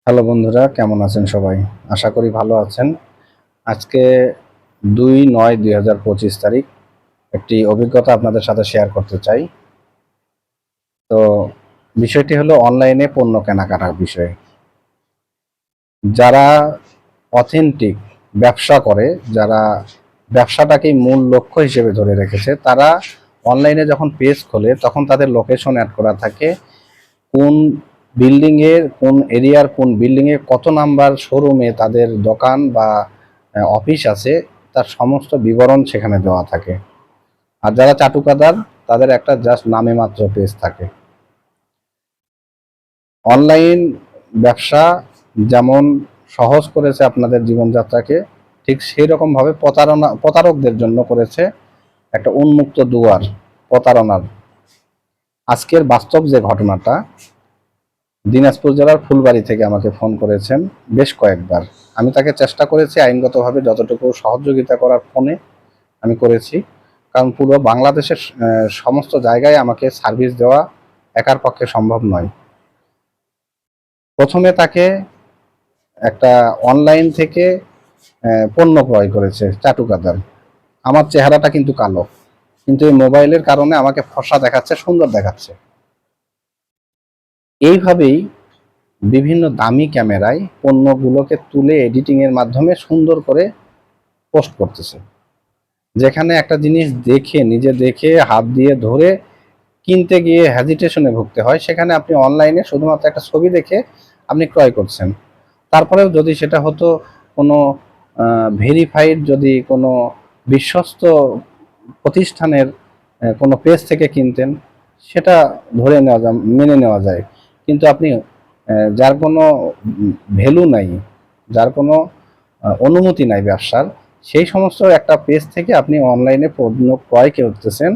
Hello বন্ধুরা, কেমন আছেন সবাই? আশা করি ভালো আছেন। আজকে 2/9/2025 তারিখ একটি অভিজ্ঞতা আপনাদের সাথে শেয়ার করতে চাই। তো বিষয়টি হলো অনলাইনে পণ্য কেনাকাটার বিষয়। যারা অথেন্টিক ব্যবসা করে, যারা ব্যবসাটাকেই মূল লক্ষ্য হিসেবে ধরে রেখেছে, তারা অনলাইনে যখন পেজ খোলে তখন তাদের লোকেশন অ্যাড করা থাকে। কোন বিল্ডিংয়ের কোন এরিয়ার কোন বিল্ডিংয়ে কত নাম্বার শোরুমে তাদের দোকান বা অফিস আছে তার সমস্ত বিবরণ সেখানে দেওয়া থাকে। আর যারা চাটুকাদার তাদের একটা জাস্ট নামে মাত্র পেজ থাকে। অনলাইন ব্যবসা যেমন সহজ করেছে আপনাদের জীবনযাত্রাকে, ঠিক সেই রকমভাবে প্রতারকদের জন্য করেছে একটা উন্মুক্ত দুয়ার প্রতারণার। আজকের বাস্তব যে ঘটনাটা, দিনাজপুর জেলার ফুলবাড়ি থেকে আমাকে ফোন করেছেন বেশ কয়েকবার। আমি তাকে চেষ্টা করেছি আইনগতভাবে যতটুকু সহযোগিতা করার ফোনে আমি করেছি, কারণ পুরো বাংলাদেশের সমস্ত জায়গায় আমাকে সার্ভিস দেওয়া একার পক্ষে সম্ভব নয়। প্রথমে তাকে একটা অনলাইন থেকে পণ্য ক্রয় করেছে চাটুকাদার। আমার চেহারাটা কিন্তু কালো, কিন্তু এই মোবাইলের কারণে আমাকে ফর্সা দেখাচ্ছে, সুন্দর দেখাচ্ছে। এইভাবেই বিভিন্ন দামি ক্যামেরায় পণ্যগুলোকে তুলে এডিটিংয়ের মাধ্যমে সুন্দর করে পোস্ট করতেছে। যেখানে একটা জিনিস দেখে, নিজে দেখে হাত দিয়ে ধরে কিনতে গিয়ে হেজিটেশনে ভুগতে হয়, সেখানে আপনি অনলাইনে শুধুমাত্র একটা ছবি দেখে আপনি ক্রয় করছেন। তারপরেও যদি সেটা হতো কোনো ভেরিফাইড, যদি কোনো বিশ্বস্ত প্রতিষ্ঠানের কোনো পেজ থেকে কিনতেন, সেটা ধরে নেওয়া যায়, মেনে নেওয়া যায়। কিন্তু আপনি যার কোনো ভ্যালু নাই, যার কোনো অনুমতি নাই ব্যবসার, সেই সমস্ত একটা পেজ থেকে আপনি অনলাইনে পণ্য ক্রয় করতেছেন।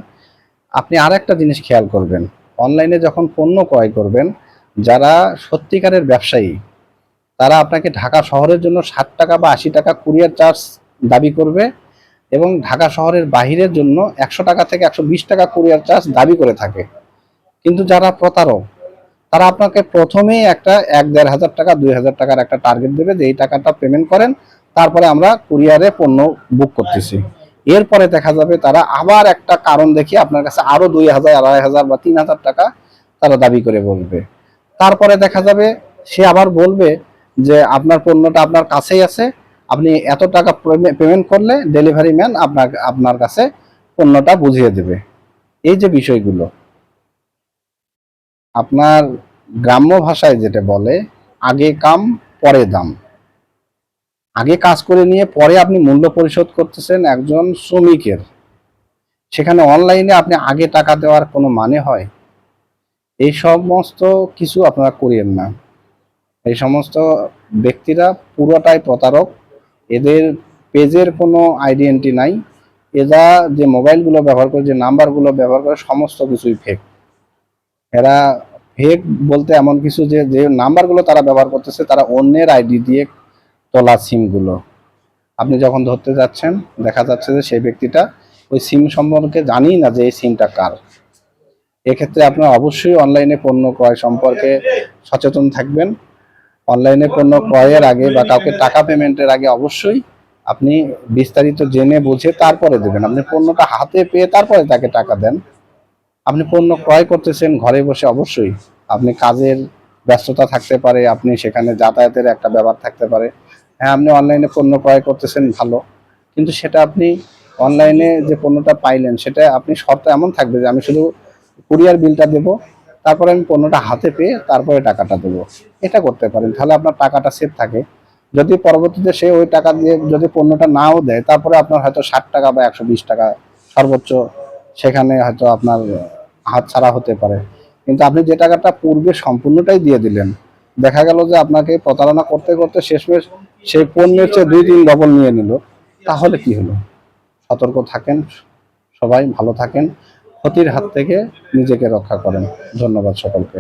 আপনি আর একটা জিনিস খেয়াল করবেন, অনলাইনে যখন পণ্য ক্রয় করবেন, যারা সত্যিকারের ব্যবসায়ী তারা আপনাকে ঢাকা শহরের জন্য 60 টাকা বা 80 টাকা কুরিয়ার চার্জ দাবি করবে, এবং ঢাকা শহরের বাহিরের জন্য 100 টাকা থেকে 120 টাকা কুরিয়ার চার্জ দাবি করে থাকে। কিন্তু যারা প্রতারক, তারা আপনাকে প্রথমেই একটা 1-1.5 হাজার টাকা 2,000 টাকার একটা টার্গেট দেবে যে এই টাকাটা পেমেন্ট করেন, তারপরে আমরা কুরিয়ারে পণ্য বুক করতেছি। এরপরে দেখা যাবে তারা আবার একটা কারণ দেখিয়ে আপনার কাছে আরো 2,000, 2,500 বা 3,000 টাকা তারা দাবি করে বলবে। তারপরে দেখা যাবে সে আবার বলবে যে আপনার পণ্যটা আপনার কাছেই আছে, আপনি এত টাকা পেমেন্ট করলে ডেলিভারি ম্যান আপনার কাছে পণ্যটা বুঝিয়ে দেবে। এই যে বিষয়গুলো, আপনার গ্রাম্য ভাষায় যেটা বলে, আগে কাম পরে দাম। আগে কাজ করে নিয়ে পরে আপনি মূল্য পরিশোধ করতেছেন একজন শ্রমিকের, সেখানে অনলাইনে আপনি আগে টাকা দেওয়ার কোনো মানে হয়? এই সমস্ত কিছু আপনারা করিয়েন না। এই সমস্ত ব্যক্তিরা পুরোটাই প্রতারক। এদের পেজের কোনো আইডেন্টি নাই। এরা যে মোবাইলগুলো ব্যবহার করে, যে নাম্বারগুলো ব্যবহার করে, সমস্ত কিছুই ফেক। এরা ফেক বলতে এমন কিছু যে যে নাম্বারগুলো তারা ব্যবহার করতেছে, তারা অন্যের আইডি দিয়ে তোলা সিমগুলো। আপনি যখন ধরতে যাচ্ছেন, দেখা যাচ্ছে যে সেই ব্যক্তিটা ওই সিম সম্পর্কে জানেই না যে এই সিমটা কার। এক্ষেত্রে আপনার অবশ্যই অনলাইনে পণ্য ক্রয় সম্পর্কে সচেতন থাকবেন। অনলাইনে পণ্য ক্রয়ের আগে বা কাউকে টাকা পেমেন্টের আগে অবশ্যই আপনি বিস্তারিত জেনে বুঝে তারপরে দেবেন। আপনি পণ্যটা হাতে পেয়ে তারপরে তাকে টাকা দেন। আপনি পণ্য ক্রয় করতেছেন ঘরে বসে, অবশ্যই আপনি কাজের ব্যস্ততা থাকতে পারে, আপনি সেখানে যাতায়াতের একটা ব্যাপার থাকতে পারে। হ্যাঁ, আপনি অনলাইনে পণ্য ক্রয় করতেছেন, ভালো, কিন্তু সেটা আপনি অনলাইনে যে পণ্যটা পাইলেন সেটা আপনি শর্ত এমন থাকবে যে আমি শুধু কুরিয়ার বিলটা দেবো, তারপরে আমি পণ্যটা হাতে পেয়ে তারপরে টাকাটা দেবো। এটা করতে পারেন, তাহলে আপনার টাকাটা সেভ থাকে। যদি পরবর্তীতে সে ওই টাকা দিয়ে যদি পণ্যটা নাও দেয়, তারপরে আপনার হয়তো 60 টাকা বা 120 টাকা সর্বোচ্চ সেখানে হয়তো আপনার হাত ছাড়া হতে পারে। কিন্তু আপনি যে টাকাটা পূর্বে সম্পূর্ণটাই দিয়ে দিলেন, দেখা গেল যে আপনাকে প্রতারণা করতে করতে শেষমেশ সেই পণ্যের চেয়ে 2-3 ডবল নিয়ে নিল, তাহলে কি হলো? সতর্ক থাকেন, সবাই ভালো থাকেন, ক্ষতির হাত থেকে নিজেকে রক্ষা করেন। ধন্যবাদ সকলকে।